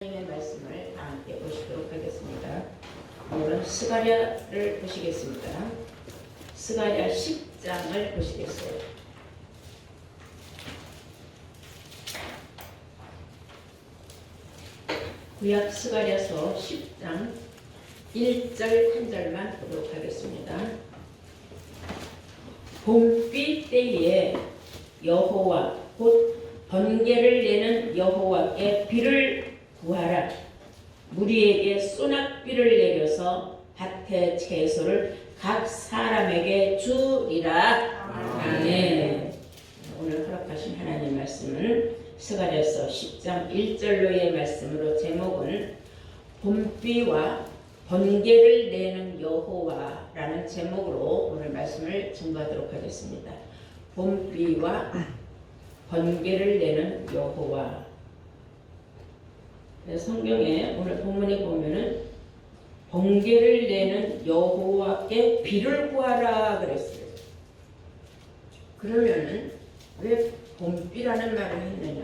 하나님의 말씀을 다 함께 보시도록 하겠습니다. 오늘은 스가랴를 보시겠습니다. 스가랴 10장을 보시겠어요. 구약 스가랴서 10장 1절 한 절만 보도록 하겠습니다. 봄비 때에 여호와 곧 번개를 내는 여호와께 비를 구하라. 무리에게 소낙비를 내려서 밭의 채소를 각 사람에게 주리라. 아멘. 오늘 허락하신 하나님 말씀은 스가랴서 10장 1절로의 말씀으로 제목은 봄비와 번개를 내는 여호와라는 제목으로 오늘 말씀을 증거하도록 하겠습니다. 봄비와 번개를 내는 여호와. 성경에 오늘 본문에 보면은 번개를 내는 여호와께 비를 구하라 그랬어요. 그러면은 왜 봄비라는 말을 했느냐?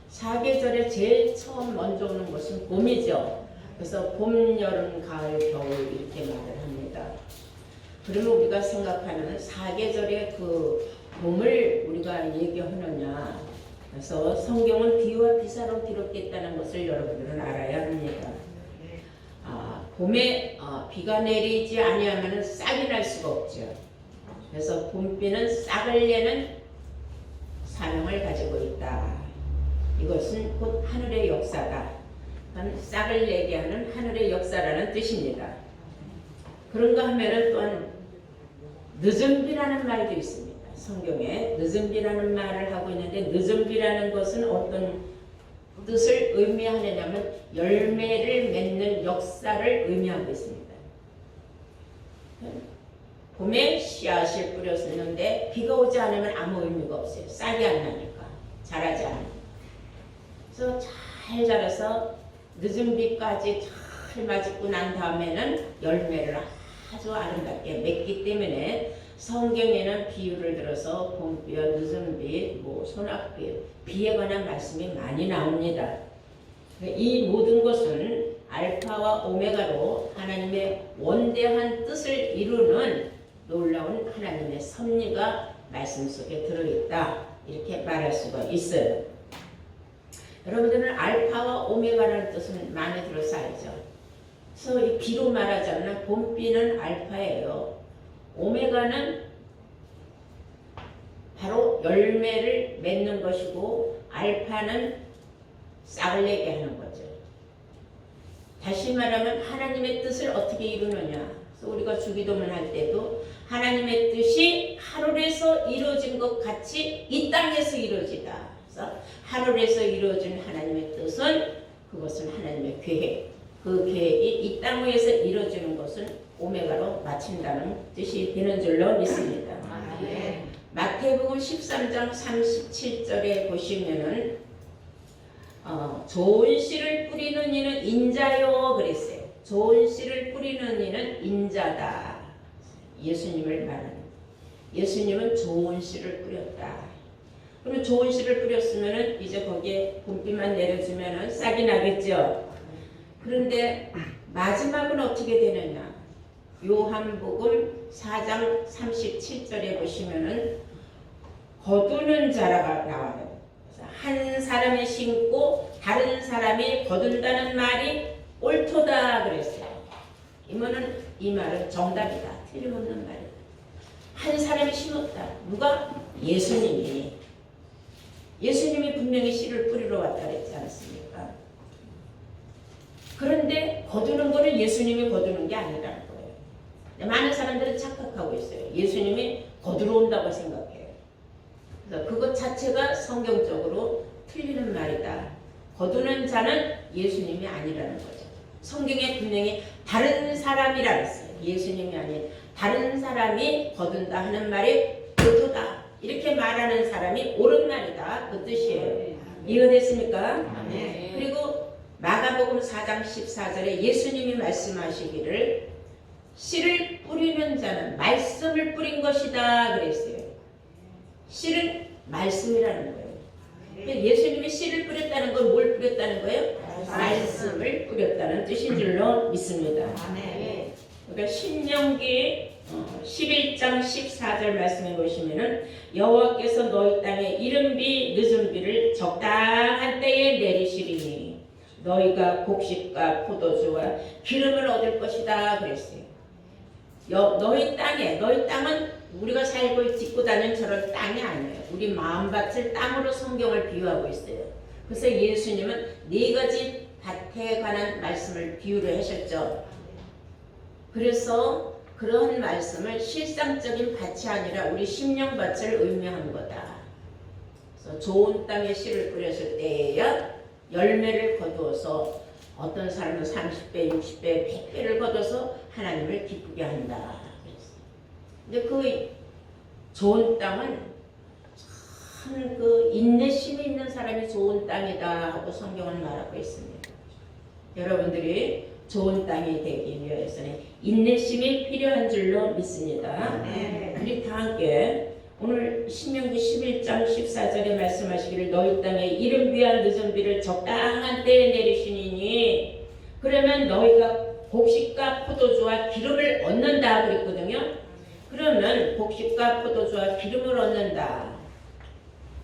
사계절에 제일 처음 먼저 오는 것은 봄이죠. 그래서 봄, 여름, 가을, 겨울 이렇게 말을 합니다. 그러면 우리가 생각하는 사계절의 그 봄을 우리가 얘기하느냐? 그래서 성경은 비와 비사로 기록됐다는 것을 여러분들은 알아야 합니다. 봄에 비가 내리지 아니하면 싹이 날 수가 없죠. 그래서 봄비는 싹을 내는 사명을 가지고 있다. 이것은 곧 하늘의 역사다. 싹을 내게 하는 하늘의 역사라는 뜻입니다. 그런가 하면은 또한 늦은 비라는 말도 있습니다. 성경에 늦은 비라는 말을 하고 있는데 늦은 비라는 것은 어떤 뜻을 의미하느냐면 열매를 맺는 역사를 의미하고 있습니다. 봄에 씨앗을 뿌렸었는데 비가 오지 않으면 아무 의미가 없어요. 싹이 안 나니까 자라지 않아요. 그래서 잘 자라서 늦은 비까지 잘 맞고 난 다음에는 열매를 아주 아름답게 맺기 때문에 성경에는 비유를 들어서 봄비와 늦은비, 소낙비, 비에 관한 말씀이 많이 나옵니다. 이 모든 것은 알파와 오메가로 하나님의 원대한 뜻을 이루는 놀라운 하나님의 섭리가 말씀 속에 들어있다. 이렇게 말할 수가 있어요. 여러분들은 알파와 오메가라는 뜻은 많이 들어서 알죠. 그래서 이 비로 말하자면 봄비는 알파예요. 오메가는 바로 열매를 맺는 것이고 알파는 싹을 내게 하는 거죠. 다시 말하면 하나님의 뜻을 어떻게 이루느냐. 그래서 우리가 주기도문 할 때도 하나님의 뜻이 하늘에서 이루어진 것 같이 이 땅에서 이루어지다. 그래서 하늘에서 이루어진 하나님의 뜻은 그것은 하나님의 계획. 그 계획이 이 땅 위에서 이루어지는 것은 오메가로 마친다는 뜻이 되는 줄로 믿습니다. 마태복음 13장 37절에 보시면은 좋은 씨를 뿌리는 이는 인자요 그랬어요. 좋은 씨를 뿌리는 이는 인자다. 예수님을 말하는. 예수님은 좋은 씨를 뿌렸다. 그럼 좋은 씨를 뿌렸으면은 이제 거기에 봄비만 내려주면은 싹이 나겠죠. 그런데 마지막은 어떻게 되느냐? 요한복음 4장 37절에 보시면은 거두는 자라가 나와요. 한 사람이 심고 다른 사람이 거둔다는 말이 옳도다 그랬어요. 이 말은 정답이다. 틀림없는 말이다. 한 사람이 심었다. 누가? 예수님이. 예수님이 분명히 씨를 뿌리러 왔다 그랬지 않습니까? 그런데 거두는 거는 예수님이 거두는 게 아니라는 거예요. 많은 사람들은 착각하고 있어요. 예수님이 거두러 온다고 생각해요. 그래서 그것 자체가 성경적으로 틀리는 말이다. 거두는 자는 예수님이 아니라는 거죠. 성경에 분명히 다른 사람이라 했어요. 예수님이 아닌 다른 사람이 거둔다 하는 말이 옳도다. 이렇게 말하는 사람이 옳은 말이다. 그 뜻이에요. 이해됐습니까? 네. 그리고 마가복음 4장 14절에 예수님이 말씀하시기를 씨를 뿌리는 자는 말씀을 뿌린 것이다 그랬어요. 씨는 말씀이라는 거예요. 예수님이 씨를 뿌렸다는 건 뭘 뿌렸다는 거예요? 말씀을 뿌렸다는 뜻인 줄로 믿습니다. 아멘. 그러니까 신명기 11장 14절 말씀해 보시면은 여호와께서 너희 땅에 이른 비 늦은 비를 적당한 때에 내리시리니 너희가 곡식과 포도주와 기름을 얻을 것이다 그랬어요. 너희 땅은 우리가 살고 짓고 다니는 저런 땅이 아니에요. 우리 마음밭을 땅으로 성경을 비유하고 있어요. 그래서 예수님은 네 가지 밭에 관한 말씀을 비유를 하셨죠. 그래서 그런 말씀을 실상적인 밭이 아니라 우리 심령밭을 의미한 거다. 그래서 좋은 땅에 씨를 뿌렸을 때에야 열매를 거두어서 어떤 사람은 30배, 60배, 100배를 거둬서 하나님을 기쁘게 한다. 근데 그 좋은 땅은 참 그 인내심이 있는 사람이 좋은 땅이다 하고 성경은 말하고 있습니다. 여러분들이 좋은 땅이 되기 위해서는 인내심이 필요한 줄로 믿습니다. 우리 다 함께 오늘 신명기 11장 14절에 말씀하시기를 너희 땅에 이른 비와 늦은 비를 적당한 때에 내리시니 그러면 너희가 곡식과 포도주와 기름을 얻는다 그랬거든요. 그러면 곡식과 포도주와 기름을 얻는다.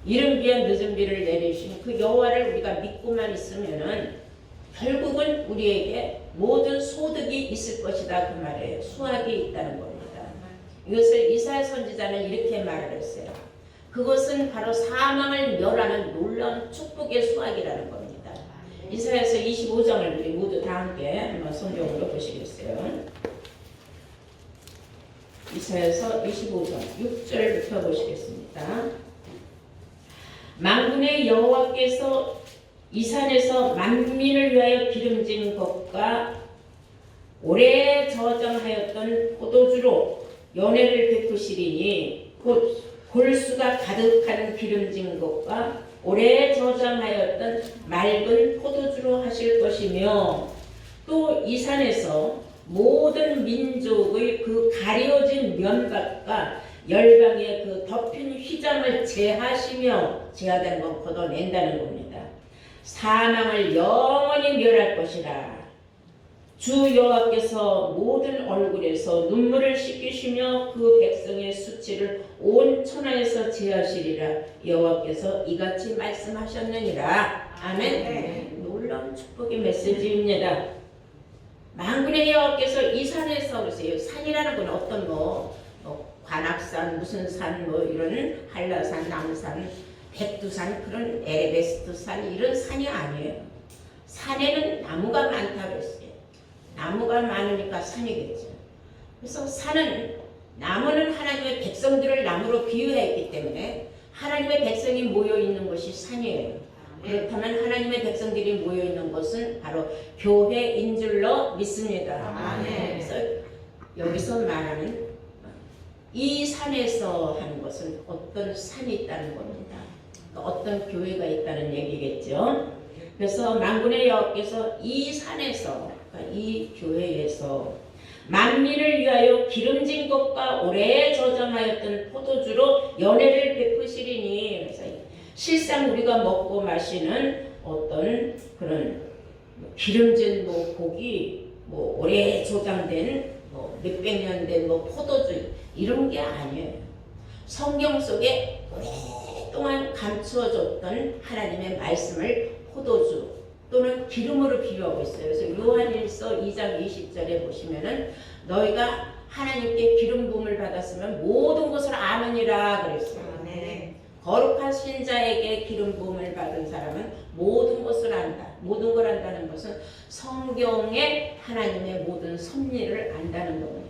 이른 비와 늦은 비를 내리신 그 여호와를 우리가 믿고만 있으면은 결국은 우리에게 모든 소득이 있을 것이다 그 말이에요. 수확이 있다는 겁니다. 이것을 이사야 선지자는 이렇게 말을 했어요. 그것은 바로 사망을 멸하는 놀라운 축복의 수확이라는 겁니다. 이사야서 25장을 우리 모두 다 함께 한번 성경으로 보시겠어요. 이사야서 25장 6절부터 보시겠습니다. 만군의 여호와께서 이 산에서 만민을 위하여 기름진 것과 오래 저장하였던 포도주로 연회를 베푸시리니 곧 골수가 가득한 기름진 것과 오래 저장하였던 맑은 포도주로 하실 것이며 또 이 산에서 모든 민족의 그 가려진 면박과 열방의 그 덮인 휘장을 제하시며 제하다는 건 걷어낸다는 겁니다. 사망을 영원히 멸할 것이라. 주 여호와께서 모든 얼굴에서 눈물을 씻기시며 그 백성의 수치를 온 천하에서 제하시리라. 여호와께서 이같이 말씀하셨느니라. 아멘. 놀라운 축복의 메시지입니다. 만군의 여호와께서 이 산에서 그러세요. 산이라는 건 어떤 관악산, 무슨 산, 이런 한라산, 남산, 백두산, 그런 에베레스트산 이런 산이 아니에요. 산에는 나무가 많다고 했어요. 나무가 많으니까 산이겠죠. 그래서 나무는 하나님의 백성들을 나무로 비유했기 때문에 하나님의 백성이 모여 있는 것이 산이에요. 그렇다면 하나님의 백성들이 모여 있는 것은 바로 교회인 줄로 믿습니다. 그래서 여기서 말하는 이 산에서 하는 것은 어떤 산이 있다는 겁니다. 어떤 교회가 있다는 얘기겠죠. 그래서 만군의 여호와께서 이 산에서, 이 교회에서 만민을 위하여 기름진 것과 오래 저장하였던 포도주로 연회를 베푸시리니, 그래서 실상 우리가 먹고 마시는 어떤 그런 기름진 고기, 오래 저장된 몇백 년 된 포도주 이런 게 아니에요. 성경 속에 오랫동안 감추어졌던 하나님의 말씀을 포도주 또는 기름으로 비유하고 있어요. 그래서 요한일서 2장 20절에 보시면은 너희가 하나님께 기름 부음을 받았으면 모든 것을 아느니라 그랬어요. 거룩한 신자에게 기름 부음을 받은 사람은 모든 것을 안다. 모든 걸 안다는 것은 성경의 하나님의 모든 섭리를 안다는 겁니다.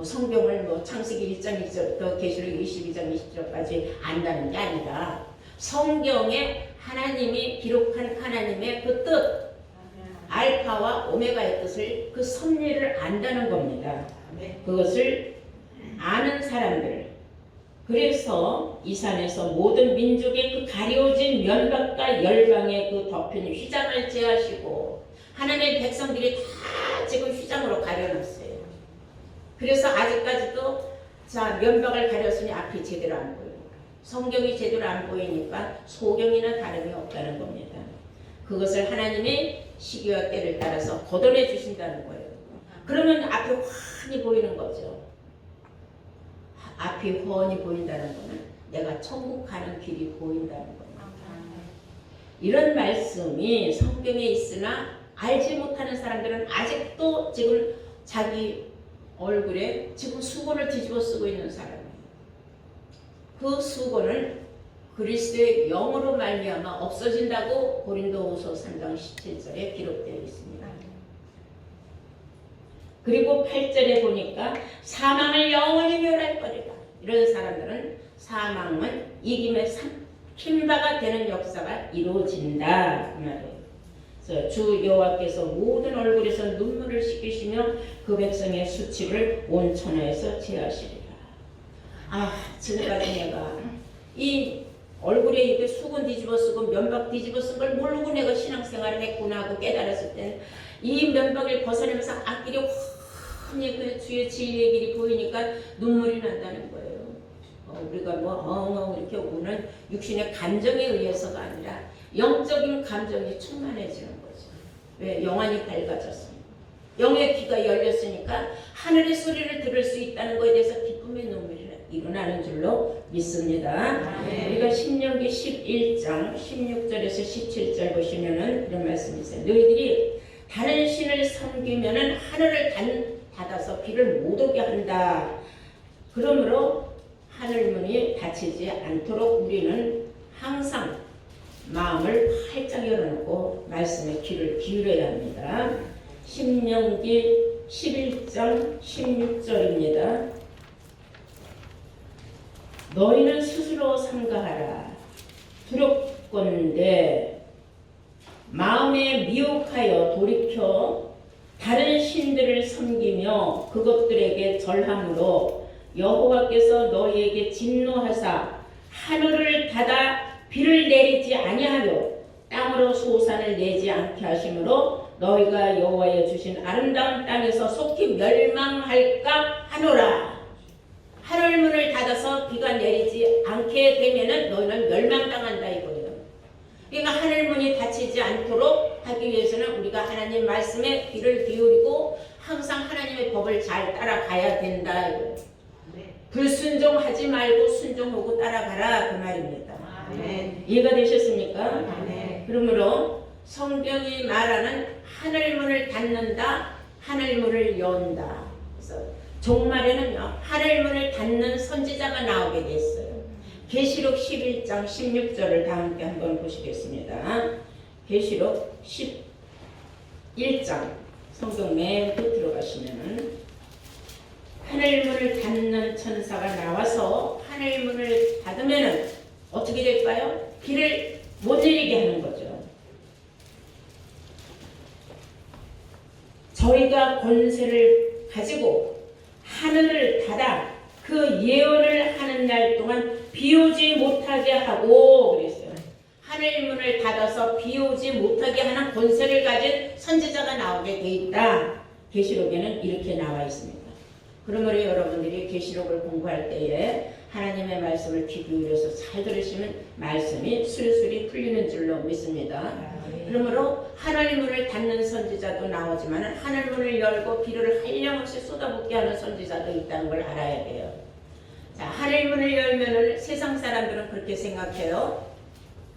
성경을 창세기 1장 1절부터 계시록 22장 20절까지 안다는 게 아니라 성경에 하나님이 기록한 하나님의 그 뜻, 알파와 오메가의 뜻을, 그 섭리를 안다는 겁니다. 그것을 아는 사람들, 그래서 이 산에서 모든 민족의 그 가려진 면박과 열방의 그 덮인 휘장을 제하시고, 하나님의 백성들이 다 지금 휘장으로 가려놨어요. 그래서 아직까지도 면박을 가렸으니 앞이 제대로 안 보이고 성경이 제대로 안 보이니까 소경이나 다름이 없다는 겁니다. 그것을 하나님이 시기와 때를 따라서 걷어내 주신다는 거예요. 그러면 앞이 환히 보이는 거죠. 앞이 훤히 보인다는 거는 내가 천국 가는 길이 보인다는 겁니다. 이런 말씀이 성경에 있으나 알지 못하는 사람들은 아직도 지금 자기 얼굴에 지금 수건을 뒤집어 쓰고 있는 사람이에요. 그 수건을 그리스도의 영으로 말미암아 없어진다고 고린도후서 3장 17절에 기록되어 있습니다. 그리고 8절에 보니까 사망을 영원히 멸할 거리라. 이런 사람들은 사망은 이김에 삼킨바가 되는 역사가 이루어진다 그 말이에요. 그래서 주 여호와께서 모든 얼굴에서 눈물을 씻기시며 그 백성의 수치를 온 천하에서 제하시리라. 지금까지 내가 이 얼굴에 이렇게 수건 뒤집어 쓰고 면박 뒤집어 쓴 걸 모르고 내가 신앙생활을 했구나 하고 깨달았을 땐 이 면박을 벗어내면서 앞길이 환히 그 주의 진리의 길이 보이니까 눈물이 난다는 거예요. 우리가 뭐 엉엉 이렇게 우는 육신의 감정에 의해서가 아니라 영적인 감정이 충만해지는 거죠. 왜? 영안이 밝아졌습니다. 영의 귀가 열렸으니까 하늘의 소리를 들을 수 있다는 것에 대해서 기쁨의 눈물이 일어나는 줄로 믿습니다. 우리가 신명기 11장 16절에서 17절 보시면은 이런 말씀이 있어요. 너희들이 다른 신을 섬기면은 하늘을 닫아서 비를 못 오게 한다. 그러므로 하늘문이 닫히지 않도록 우리는 항상 마음을 활짝 열어놓고 말씀에 귀를 기울여야 합니다. 신명기 11장 16절입니다. 너희는 스스로 삼가하라. 두렵건대 마음에 미혹하여 돌이켜 다른 신들을 섬기며 그것들에게 절함으로 여호와께서 너희에게 진노하사 하늘을 닫아 비를 내리지 아니하며 땅으로 소산을 내지 않게 하심으로 너희가 여호와의 주신 아름다운 땅에서 속히 멸망할까 하노라. 하늘문을 닫아서 비가 내리지 않게 되면은 너희는 멸망당한다 이거예요. 그러니까 하늘문이 닫히지 않도록 하기 위해서는 우리가 하나님 말씀에 귀를 기울이고 항상 하나님의 법을 잘 따라가야 된다 이거예요. 불순종하지 말고 순종하고 따라가라 그 말입니다. 이해가 되셨습니까? 그러므로 성경이 말하는 하늘문을 닫는다, 하늘문을 연다. 그래서 종말에는요 하늘문을 닫는 선지자가 나오게 됐어요. 계시록 11장 16절을 다 함께 한번 보시겠습니다. 계시록 11장 성경 맨 끝으로 가시면은 하늘문을 닫는 천사가 나와서 하늘문을 닫으면은 어떻게 될까요? 비를 못 내리게 하는 거죠. 저희가 권세를 가지고 하늘을 닫아 그 예언을 하는 날 동안 비 오지 못하게 하고 그랬어요. 하늘문을 닫아서 비 오지 못하게 하는 권세를 가진 선지자가 나오게 돼 있다. 계시록에는 이렇게 나와 있습니다. 그러므로 여러분들이 계시록을 공부할 때에 하나님의 말씀을 귀 기울여서 잘 들으시면 말씀이 술술이 풀리는 줄로 믿습니다. 그러므로 하늘문을 닫는 선지자도 나오지만 하늘문을 열고 비를 한량없이 쏟아붓게 하는 선지자도 있다는 걸 알아야 돼요. 자, 하늘문을 열면은 세상 사람들은 그렇게 생각해요.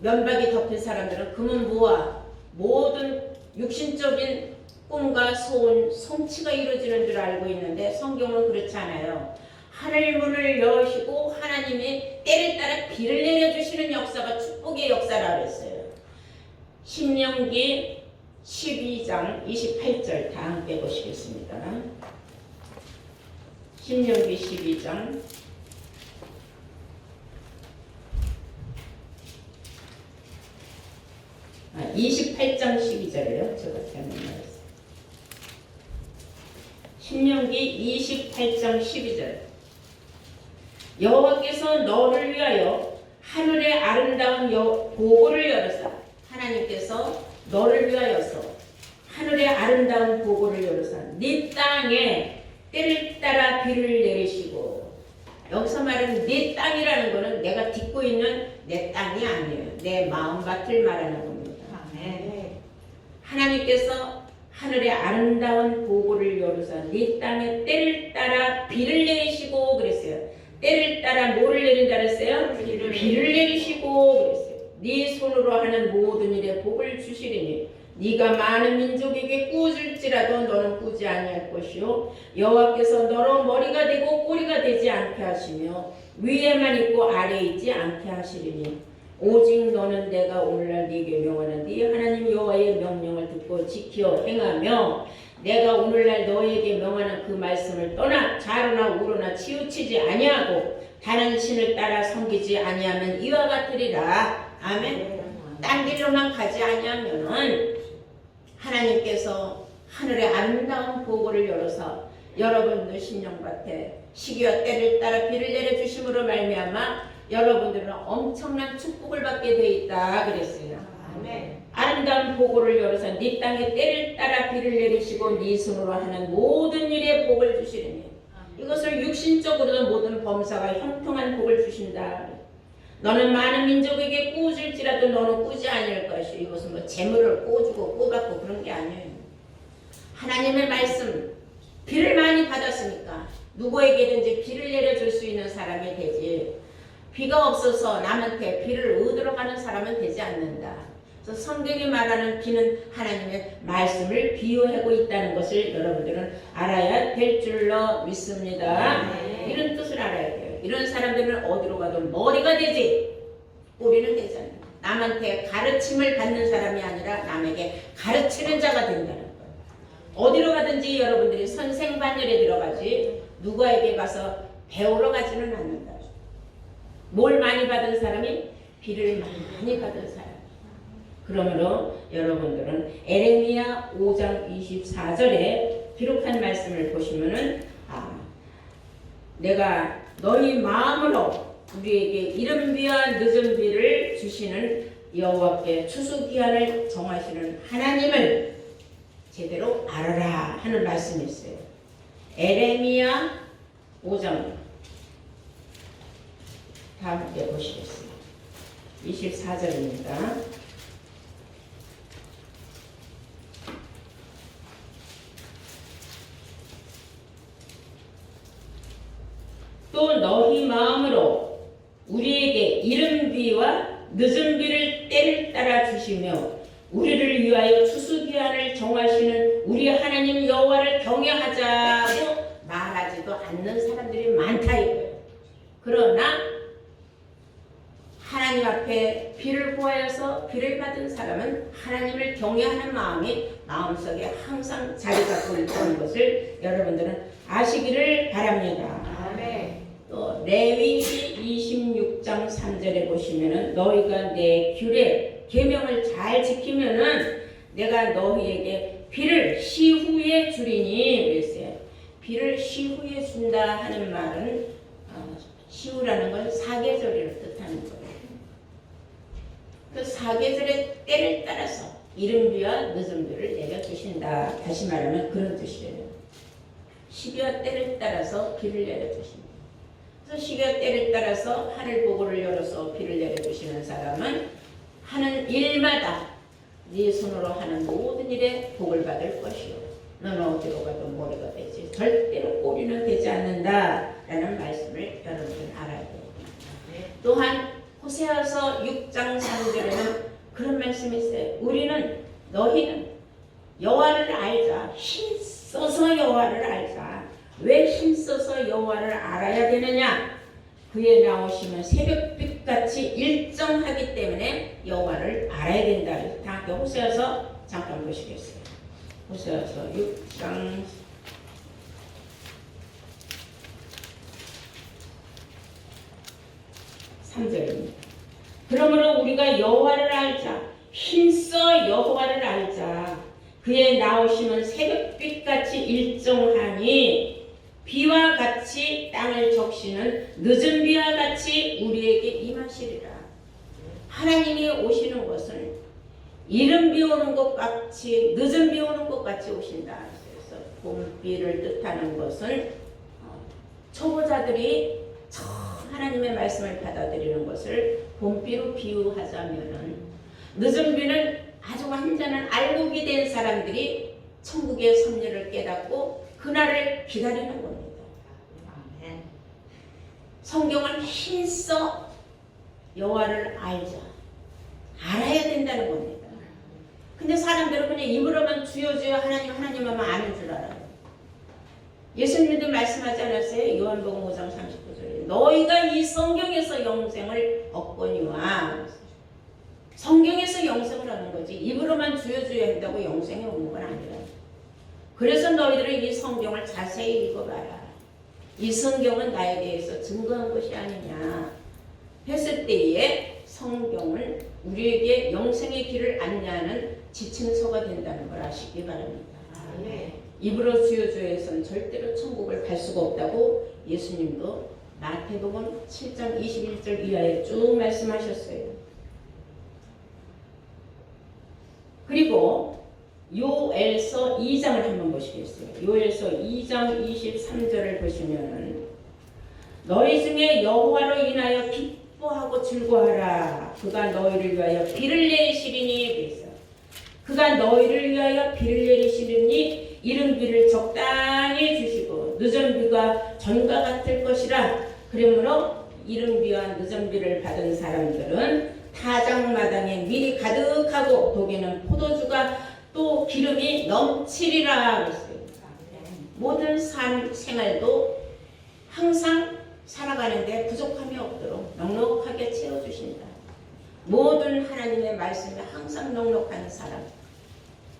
면박이 덮인 사람들은 금은 무와 모든 육신적인 꿈과 소원, 성취가 이루어지는 줄 알고 있는데 성경은 그렇지 않아요. 하늘문을 여시고 하나님이 때를 따라 비를 내려주시는 역사가 축복의 역사라고 했어요. 신명기 12장 28절 다 함께 보시겠습니다. 신명기 12장 28장 12절이요. 제가 잘못 말했어요. 신명기 28장 12절 여호와께서 너를 위하여 하늘의 아름다운 보고를 열어서 하나님께서 너를 위하여서 하늘의 아름다운 보고를 열어서 네 땅에 때를 따라 비를 내리시고 여기서 말하는 네 땅이라는 것은 내가 딛고 있는 내 땅이 아니에요. 내 마음밭을 말하는 겁니다. 하나님께서 하늘의 아름다운 보고를 열어서 네 땅에 때를 따라 비를 내리시고 그랬어요. 때를 따라 뭐를 내린다 그랬어요? 비를 내리시고 그랬어요. 네 손으로 하는 모든 일에 복을 주시리니 네가 많은 민족에게 꾸질지라도 너는 꾸지 아니할 것이요 여호와께서 너로 머리가 되고 꼬리가 되지 않게 하시며 위에만 있고 아래에 있지 않게 하시리니 오직 너는 내가 오늘날 네게 명하는 네 하나님 여호와의 명령을 듣고 지켜 행하며 내가 오늘날 너에게 명하는 그 말씀을 떠나 좌로나 우로나 치우치지 아니하고 다른 신을 따라 섬기지 아니하면 이와 같으리라. 아멘. 딴 길로만 가지 아니하면은 하나님께서 하늘의 아름다운 보고를 열어서 여러분들 심령밭에 시기와 때를 따라 비를 내려주심으로 말미암아 여러분들은 엄청난 축복을 받게 돼 있다 그랬어요. 아멘. 아름다운 보고를 열어서 네 땅에 때를 따라 비를 내리시고 네 손으로 하는 모든 일에 복을 주시리니 이것을 육신적으로도 모든 범사가 형통한 복을 주신다. 너는 많은 민족에게 꾸질지라도 너는 꾸지 아니할 것이요. 이것은 뭐 재물을 꾸주고 꾸받고 그런 게 아니에요. 하나님의 말씀 비를 많이 받았으니까 누구에게든지 비를 내려줄 수 있는 사람이 되지 비가 없어서 남한테 비를 얻으러 가는 사람은 되지 않는다. 그래서 성경이 말하는 비는 하나님의 말씀을 비유하고 있다는 것을 여러분들은 알아야 될 줄로 믿습니다. 이런 뜻을 알아야 돼요. 이런 사람들은 어디로 가도 머리가 되지 꼬리는 되지 않는다. 남한테 가르침을 받는 사람이 아니라 남에게 가르치는 자가 된다는 거예요. 어디로 가든지 여러분들이 선생반열에 들어가지 누구에게 가서 배우러 가지는 않는다. 뭘 많이 받은 사람이 비를 많이 받은 사람. 그러므로 여러분들은 에레미야 5장 24절에 기록한 말씀을 보시면은 내가 너희 마음으로 우리에게 이른 비와 늦은 비를 주시는 여호와께 추수기한을 정하시는 하나님을 제대로 알아라 하는 말씀이 있어요. 에레미야 5장 다 함께 보시겠습니다. 24절입니다. 또 너희 마음으로 우리에게 이른 비와 늦은 비를 때를 따라 주시며 우리를 위하여 추수기한을 정하시는 우리 하나님 여호와를 경외하자고 말하지도 않는 사람들이 많다 이거예요. 그러나 하나님 앞에 비를 구하여서 비를 받은 사람은 하나님을 경외하는 마음이 마음속에 항상 자리 잡고 있다는 것을 여러분들은 아시기를 바랍니다. 아멘. 또 레위기 26장 3절에 보시면은 너희가 내 규례 계명을 잘 지키면은 내가 너희에게 비를 시후에 주리니 그랬어요. 비를 시후에 준다 하는 말은 시후라는 건 사계절을 뜻하는 거예요. 그 사계절의 때를 따라서 이른 비와 늦은 비를 내려주신다. 다시 말하면 그런 뜻이에요. 시기와 때를 따라서 비를 내려주신다. 그래서 시기와 때를 따라서 하늘 보고를 열어서 비를 내려주시는 사람은 하는 일마다 네 손으로 하는 모든 일에 복을 받을 것이요. 너는 어디로 가도 머리가 되지 절대로 꼬리는 되지 않는다 라는 말씀을 여러분들은 알아야 돼요. 또한 호세아서 6장 3절에는 그런 말씀이 있어요. 너희는 여호와를 알자. 힘써서 여호와를 알자. 왜 힘써서 여호와를 알아야 되느냐? 그에 나오시면 새벽빛같이 일정하기 때문에 여호와를 알아야 된다. 다 함께 호세아서 잠깐 보시겠어요. 호세아서 6장 3절입니다. 그러므로 우리가 여호와를 알자. 힘써 여호와를 알자. 그의 나오심은 새벽빛같이 일정하니 비와 같이 땅을 적시는 늦은 비와 같이 우리에게 임하시리라. 하나님이 오시는 것은 이른 비 오는 것 같이 늦은 비 오는 것 같이 오신다. 그래서 봄비를 뜻하는 것은 초보자들이 하나님의 말씀을 받아들이는 것을 봄비로 비유하자면은 늦은 비는 아주 완전한 알곡이 된 사람들이 천국의 섭리를 깨닫고 그날을 기다리는 겁니다. 성경을 힘써 여호와를 알아야 된다는 겁니다. 근데 사람들은 그냥 입으로만 주여 주여 하나님 하나님만 아는 줄 알아요. 예수님도 말씀하지 않았어요? 요한복음 5장 39절에 너희가 이 성경에서 영생을 얻거니와. 성경에서 영생을 하는 거지 입으로만 주여 주여 한다고 영생이 오는 건 아니라. 그래서 너희들은 이 성경을 자세히 읽어봐라. 이 성경은 나에 대해서 증거한 것이 아니냐 했을 때에 성경은 우리에게 영생의 길을 안내하는 지침서가 된다는 걸 아시기 바랍니다. 입으로 주여 주여 해서는 절대로 천국을 갈 수가 없다고 예수님도 마태복음 7장 21절 이하에 쭉 말씀하셨어요. 그리고 요엘서 2장을 한번 보시겠어요. 요엘서 2장 23절을 보시면은 너희 중에 여호와로 인하여 기뻐하고 즐거워하라. 그가 너희를 위하여 비를 내리시리니. 그래서 그가 너희를 위하여 비를 내리시리니 이른 비를 적당히 주시고 늦은 비가 전과 같을 것이라. 그러므로 이른 비와 늦은 비를 받은 사람들은 타작마당에 밀이 가득하고 독에는 포도주가 또 기름이 넘치리라 그랬어요. 모든 생활도 항상 살아가는데 부족함이 없도록 넉넉하게 채워주신다. 모든 하나님의 말씀에 항상 넉넉한 사람,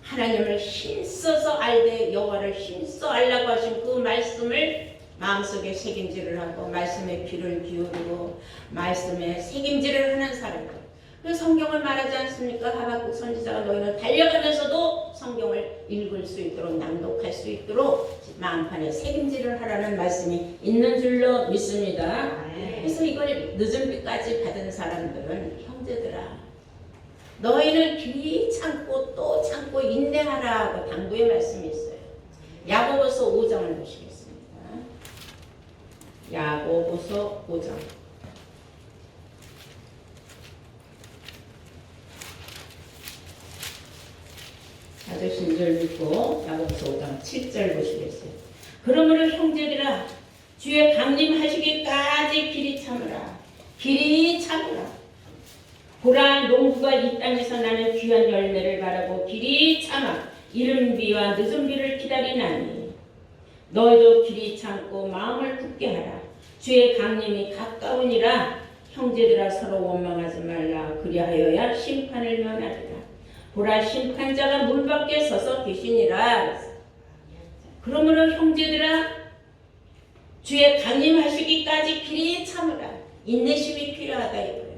하나님을 힘써서 알되 여호와를 힘써 알라고 하신 그 말씀을 마음속에 새김질을 하고 말씀에 귀를 기울이고 말씀에 새김질을 하는 사람들. 그 성경을 말하지 않습니까? 하박국 선지자가 너희는 달려가면서도 성경을 읽을 수 있도록 낭독할 수 있도록 마음판에 새김질을 하라는 말씀이 있는 줄로 믿습니다. 그래서 이걸 늦은 비까지 받은 사람들은 형제들아 너희는 귀 참고 또 참고 인내하라 하고 당부의 말씀이 있어요. 야고보서 5장을 보시겠습니다. 야고보서 5장 4절 읽고 야고보서 5장 7절 보시겠어요. 그러므로 형제들아 주의 강림하시기까지 길이 참으라. 길이 참으라. 보라 농부가 이 땅에서 나는 귀한 열매를 바라고 길이 참아 이른 비와 늦은 비를 기다리나니 너희도 길이 참고 마음을 굳게 하라. 주의 강림이 가까우니라. 형제들아 서로 원망하지 말라. 그리하여야 심판을 면하리라. 보라 심판자가 문 밖에 서서 계시니라. 그러므로 형제들아 주의 강림하시기까지 길이 참으라. 인내심이 필요하다 이거예요.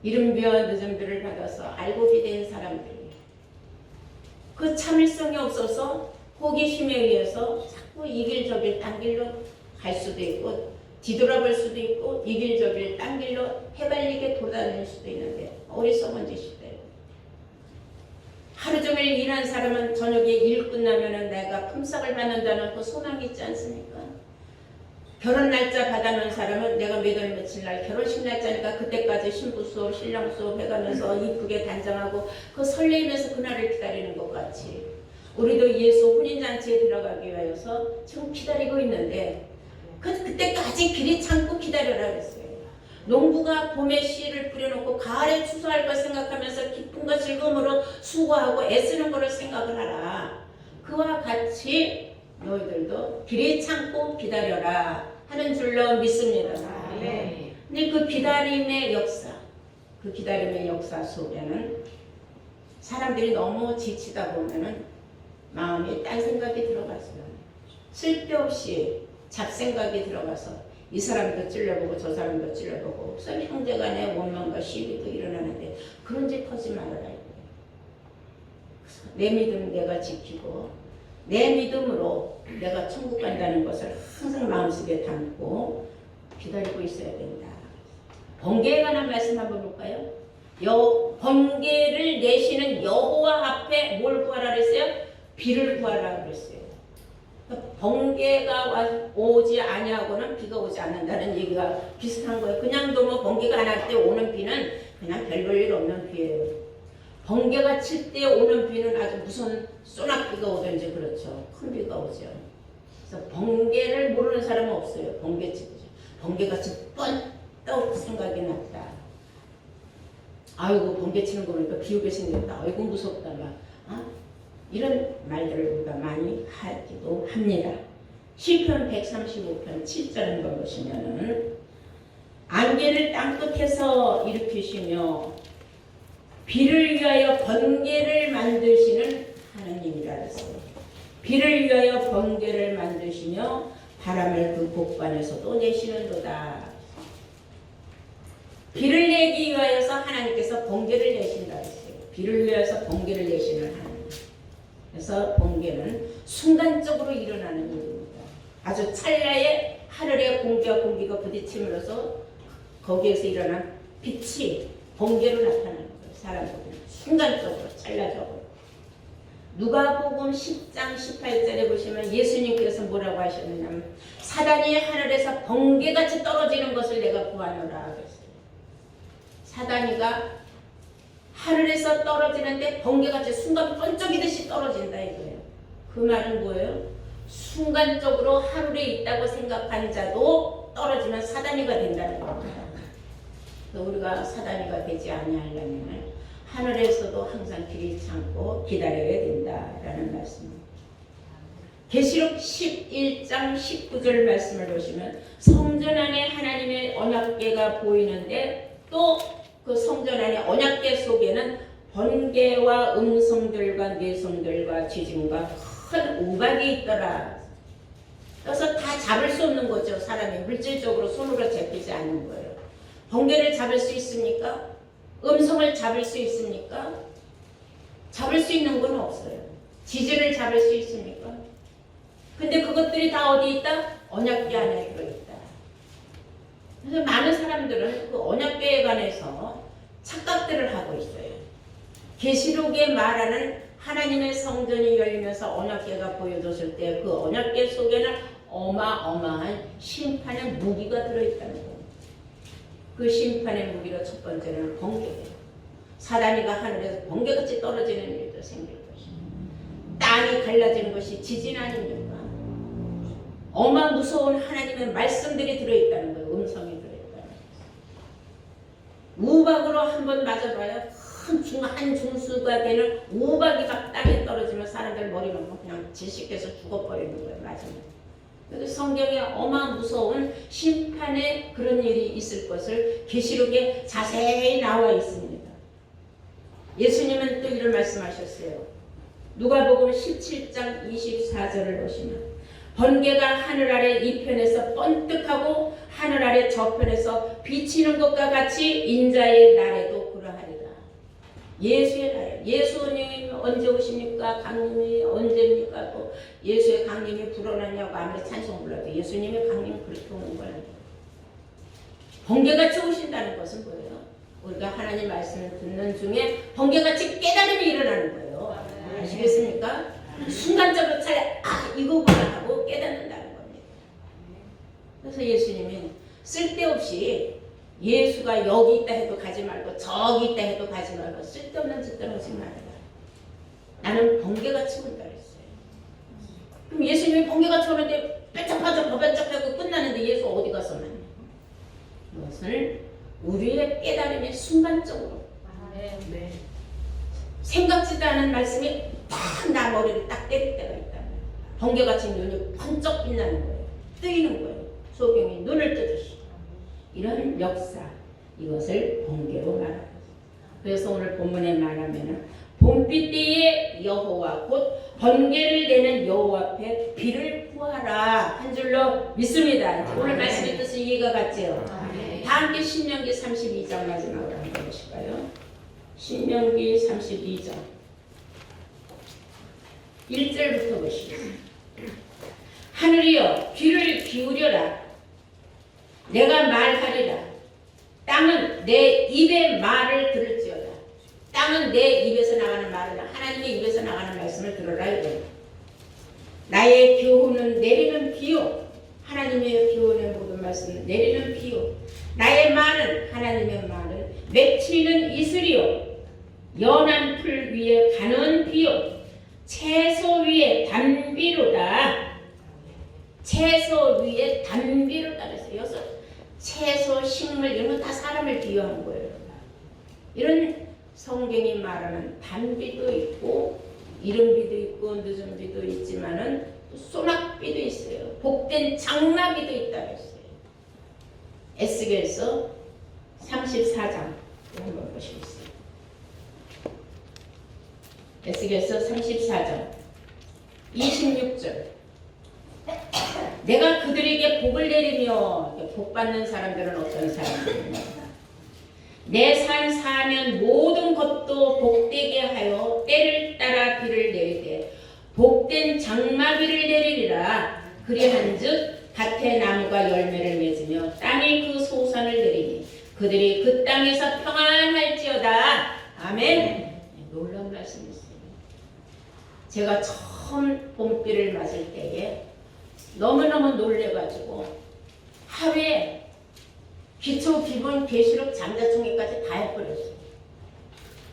이른 비와 늦은 비를 받아서 알곡이 된 사람들이 그 참을성이 없어서 호기심에 의해서 자꾸 이 길 저 길 딴 길로 갈 수도 있고 뒤돌아볼 수도 있고 이 길 저 길 딴 길로 해발리게 돌아다닐 수도 있는데 어리석은 짓이다. 하루 종일 일한 사람은 저녁에 일 끝나면은 내가 품삯을 받는다는 그 소망이 있지 않습니까? 결혼 날짜 받아놓은 사람은 내가 몇 월 며칠 날 결혼식 날짜니까 그때까지 신부 수업, 신랑 수업 해가면서 이쁘게 단장하고 그 설레이면서 그날을 기다리는 것 같이 우리도 예수 혼인잔치에 들어가기 위해서 지금 기다리고 있는데 그때까지 길이 참고 기다려라 그랬어요. 농부가 봄에 씨를 뿌려놓고 가을에 추수할 걸 생각하면서 기쁨과 즐거움으로 수고하고 애쓰는 것을 생각을 하라. 그와 같이 너희들도 길이 참고 기다려라 하는 줄로 믿습니다. 근데 그 기다림의 역사 속에는 사람들이 너무 지치다 보면은 마음에 딴 생각이 들어갔어요. 쓸데없이 잡생각이 들어가서 이 사람도 찔러보고 저 사람도 찔러보고 서로 형제간에 원망과 시비도 일어나는데 그런 짓 하지 말아라. 내 믿음 내가 지키고 내 믿음으로 내가 천국 간다는 것을 항상 마음속에 담고 기다리고 있어야 된다. 번개에 관한 말씀 한번 볼까요? 번개를 내시는 여호와 앞에 뭘 구하라 그랬어요? 비를 구하라 그랬어요. 번개가 오지 아니하고는 비가 오지 않는다는 얘기가 비슷한 거예요. 그냥도 뭐 번개가 안 할 때 오는 비는 그냥 별 볼 일 없는 비예요. 번개가 칠 때 오는 비는 아주 무슨 소낙비가 오든지 그렇죠. 큰 비가 오죠. 그래서 번개를 모르는 사람은 없어요. 번개 치고 번개같이 뻔떡 생각이 났다. 아이고 번개 치는 거 보니까 비 오게 생겼다. 아이고 무섭다. 막 이런 말들을 우리가 많이 하기도 합니다. 시편 135편 7절을 보시면은 안개를 땅끝에서 일으키시며 비를 위하여 번개를 만드시는 하나님이라 그랬어요. 비를 위하여 번개를 만드시며 바람을 그 곡간에서도 내시는도다. 비를 내기 위하여서 하나님께서 번개를 내신다 했어요. 비를 위하여서 번개를 내시는 하나님. 그래서 번개는 순간적으로 일어나는 일입니다. 아주 찰나에 하늘의 공기와 공기가 부딪힘으로써 거기에서 일어난 빛이 번개로 나타나는 거예요. 사람들은 순간적으로 찰나적으로. 누가복음 10장 18절에 보시면 예수님께서 뭐라고 하셨느냐면 사단이 하늘에서 번개같이 떨어지는 것을 내가 보아노라 그랬어요. 사단이가 하늘에서 떨어지는데 번개같이 순간 번쩍이듯이 떨어진다 이거예요. 그 말은 뭐예요? 순간적으로 하늘에 있다고 생각한 자도 떨어지면 사단이가 된다는 겁니다. 우리가 사단이가 되지 아니하려면 하늘에서도 항상 길이 참고 기다려야 된다라는 말씀입니다. 계시록 11장 19절 말씀을 보시면 성전 안에 하나님의 언약궤가 보이는데 또 그 성전 안에 언약궤 속에는 번개와 음성들과 뇌성들과 지진과 큰 우박이 있더라. 그래서 다 잡을 수 없는 거죠. 사람이 물질적으로 손으로 잡히지 않는 거예요. 번개를 잡을 수 있습니까? 음성을 잡을 수 있습니까? 잡을 수 있는 건 없어요. 지진을 잡을 수 있습니까? 근데 그것들이 다 어디 있다? 언약궤 안에 들어있다. 그래서 많은 사람들은 그 언약궤에 관해서 착각들을 하고 있어요. 계시록에 말하는 하나님의 성전이 열리면서 언약궤가 보여줬을 때 그 언약궤 속에는 어마어마한 심판의 무기가 들어있다는 거예요. 그 심판의 무기로 첫 번째는 번개예요. 사단이가 하늘에서 번개같이 떨어지는 일도 생길 것이고 땅이 갈라지는 것이 지진 아닙니까? 어마무서운 하나님의 말씀들이 들어있다는 거예요. 음성이 들어있다는 거예요. 우박으로 한번 맞아봐야 한 중수가 되는 우박이 막 땅에 떨어지면 사람들 머리만 그냥 질식해서 죽어버리는 거예요. 맞으면. 그래서 성경에 어마무서운 심판의 그런 일이 있을 것을 계시록에 자세히 나와 있습니다. 예수님은 또 이런 말씀하셨어요. 누가복음 17장 24절을 보시면 번개가 하늘 아래 이편에서 번뜩하고 하늘 아래 저편에서 비치는 것과 같이 인자의 날에도 그러하리라. 예수의 날. 예수님이 언제 오십니까? 강림이 언제입니까? 또 예수의 강림이 불어나냐고 아무리 찬송 불러도 예수님의 강림은 그렇게 오는 거예요. 번개같이 오신다는 것은 뭐예요? 우리가 하나님 말씀을 듣는 중에 번개같이 깨달음이 일어나는 거예요. 아시겠습니까? 순간적으로 이거구나 하고 깨닫는다는 겁니다. 그래서 예수님이 쓸데없이 예수가 여기 있다 해도 가지 말고 저기 있다 해도 가지 말고 쓸데없는 짓들 하지 말아라. 나는 번개같이 온다 그랬어요. 그럼 예수님이 번개같이 오는데 뾰족하고 끝나는데 예수 어디 가서 만나? 이것을 우리의 깨달음의 순간적으로 생각지도 않은 말씀이 딱 나 머리를 딱 때릴 때가 있다. 번개같이 눈이 번쩍 빛나는 거예요. 뜨이는 거예요. 소경이 눈을 뜨듯이. 이런 역사, 이것을 번개로 말합니다. 그래서 오늘 본문에 말하면은 봄비 때에 여호와 곧 번개를 내는 여호와 앞에 비를 구하라 한 줄로 믿습니다. 오늘 말씀의 뜻이 이해가 갔지요. 다 함께 신명기 32장 마지막으로 한번 보실까요? 신명기 32장 1절부터 보시죠. 하늘이여 귀를 기울여라. 내가 말하리라. 땅은 내 입의 말을 들을지어다. 땅은 내 입에서 나가는 말을 하나님의 입에서 나가는 말씀을 들어라 이거예요. 나의 교훈은 내리는 비요. 하나님의 교훈의 모든 말씀은 내리는 비요. 나의 말은 하나님의 말은 맺히는 이슬이요. 연한 풀 위에 가는 비요 채소 위에 단비로다. 채소 위에 단비로다. 그래서 여기서 채소, 식물 이런 거 다 사람을 비유하는 거예요. 이런 성경이 말하는 단비도 있고 이른비도 있고 늦은 비도 있지만은 또 소낙비도 있어요. 복된 장마비도 있다고 했어요. 에스겔서 34장 한번 보시겠어요. 에스겔서 34장 26절 내가 그들에게 복을 내리며 복 받는 사람들은 어떤 사람들입니까? 내 산 사면 모든 것도 복되게 하여 때를 따라 비를 내리되 복된 장마비를 내리리라. 그리한즉 밭의 나무가 열매를 맺으며 땅에 그 소산을 내리니 그들이 그 땅에서 평안할지어다. 아멘. 놀라운 말씀이었어요. 제가 처음 봄비를 맞을 때에 너무너무 놀래가지고 하루에 기초, 기본, 계시록, 잠자총회까지 다 해버렸어요.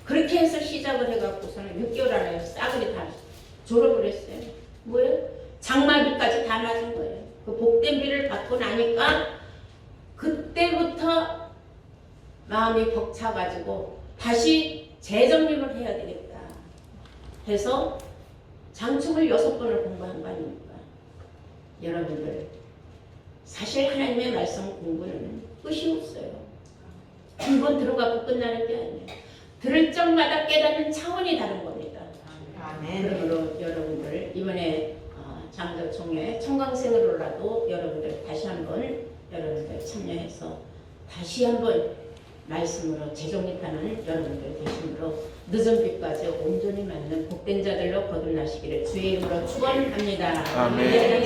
그렇게 해서 시작을 해갖고서는 6개월 안에 싸그리 다 졸업을 했어요. 뭐예요? 장마비까지 다 맞은 거예요. 그 복된 비를 받고 나니까 그때부터 마음이 벅차가지고 다시 재정립을 해야 되겠다 해서 장충을 6번을 공부한 거 아닙니까? 여러분들 사실 하나님의 말씀 공부는 끝이 없어요. 한 번 들어가고 끝나는 게 아니에요. 들을 적마다 깨닫는 차원이 다른 겁니다. 그러므로 여러분들 이번에 장자총회 청강생으로라도 여러분들 다시 한번 여러분들 참여해서 다시 한번 말씀으로 재정립하는 여러분들 되심으로 늦은 빛까지 온전히 맞는 복된 자들로 거듭나시기를 주의 이름으로 축원합니다. 아멘.